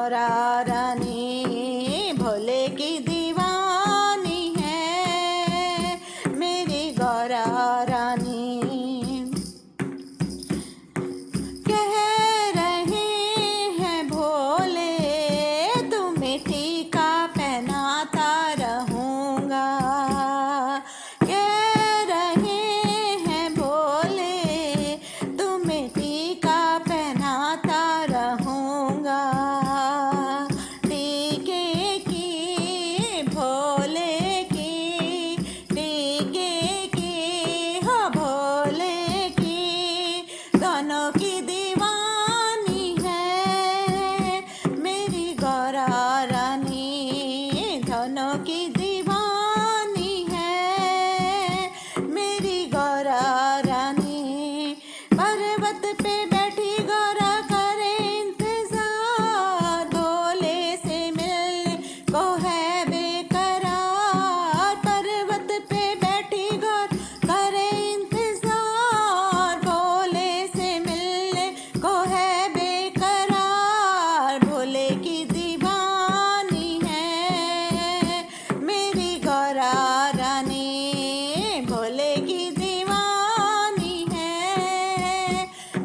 गौरा रानी भोले की दीवानी है मेरी गौरा रानी। कह रहे हैं भोले तुम्हें टीका पहनाता रहूँगा। कह रहे हैं भोले तुम्हें टीका पहनाता रहूँगा। टीके की भोले की, टीके की हो भोले की, दोनों की दीवानी है मेरी गौरा रानी। दोनों की दीवानी है मेरी गौरा रानी। पर्वत पे बैठी गौरा करे इंतजार, भोले से मिलने को है बेकरार। पर्वत पे बैठी गौरा करे इंतजार, भोले से मिलने को है बेकरार। भोले की दीवानी है मेरी गौरा रानी। भोले की दीवानी है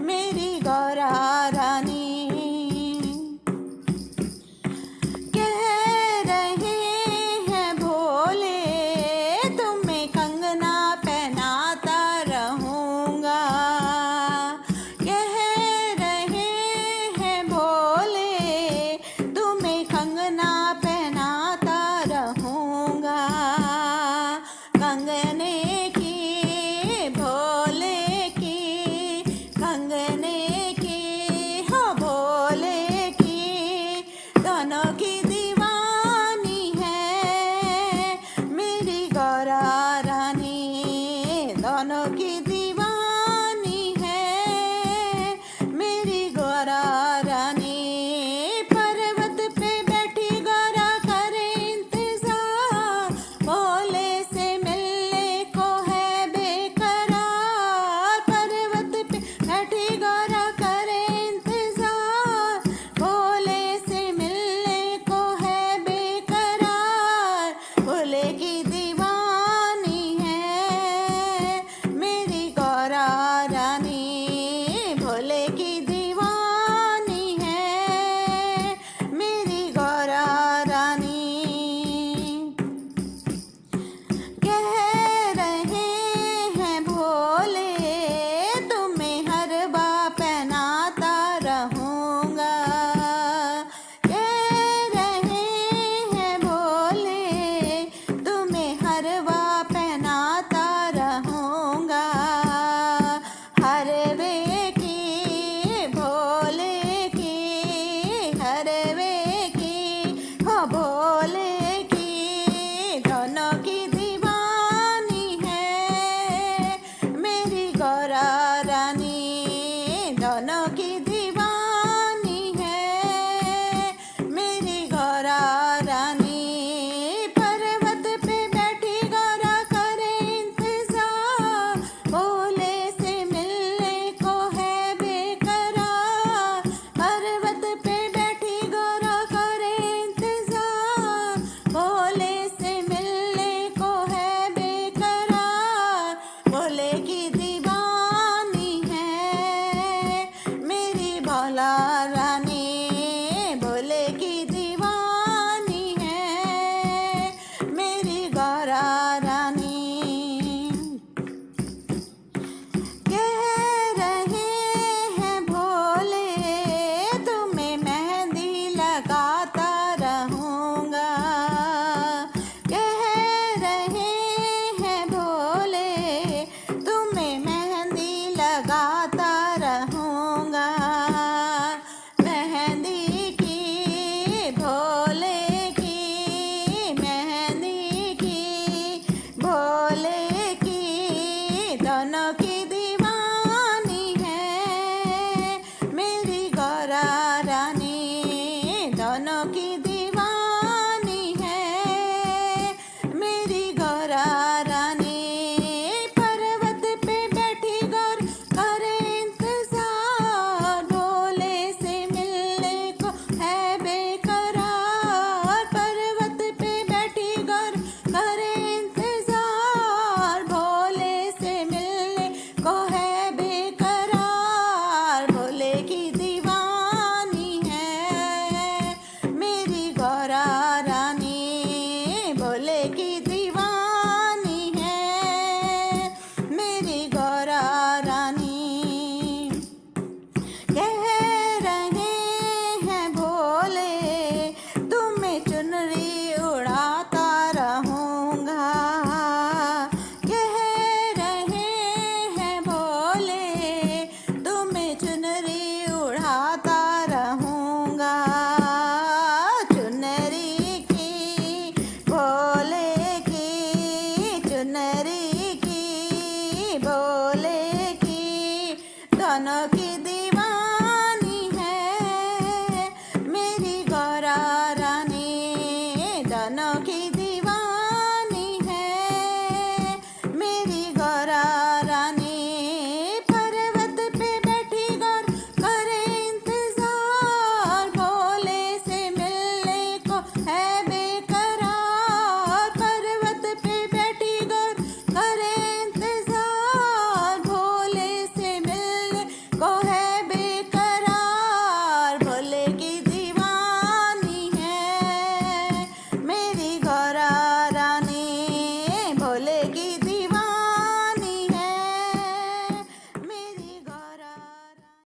मेरी गौरा रानी। कह रहे हैं भोले तुम्हें कंगना पहनाता रहूँगा। कह रहे हैं भोले तुम्हें कंगना पहनाता रहूँगा। कंगने की भोले की, कंगने की हो भोले की, दोनों की दीवानी है मेरी गौरा रानी। दोनों की दीवानी है मेरी गौरा रानी। पर्वत पे बैठी गौरा करे इंतजार, भोले से मिलने को है बेकरार। पर्वत पे बैठी गौरा करे इंतजार, भोले से मिलने को है बेकरार। भोले की दीवानी है मेरी गौरा रानी। भोले की दीवानी है मेरी गौरा रानी। कह रहे हैं भोले तुम्हें हरवा पहनाता रहूँगा। कह रहे हैं भोले तुम्हें हरवा पहनाता रहूँगा। हरवे की भोले की, हरवे की हो भोले की, दोनों की दीवानी है मेरी गौरा रानी। दोनों की दीवानी है मेरी गौरा रानी। पर्वत पे बैठी गौरा करे इंतजार, भोले से मिलने को है बेकरार। पर्वत पे बैठी गौरा करे इंतजार, भोले से मिलने को है बेकरार। भोले की दीवानी है मेरी भोला रानी। भोले की दीवानी है मेरी गौरा रानी। कह रहे हैं भोले तुम्हें मेहंदी लगाता रहूँगा। कह रहे हैं भोले तुम्हें मेहंदी लगाता रहूँगा। मेहंदी की भोले की, मेहंदी की भोले की, दोनों की दीवानी है मेरी गौरा रानी। दोनों की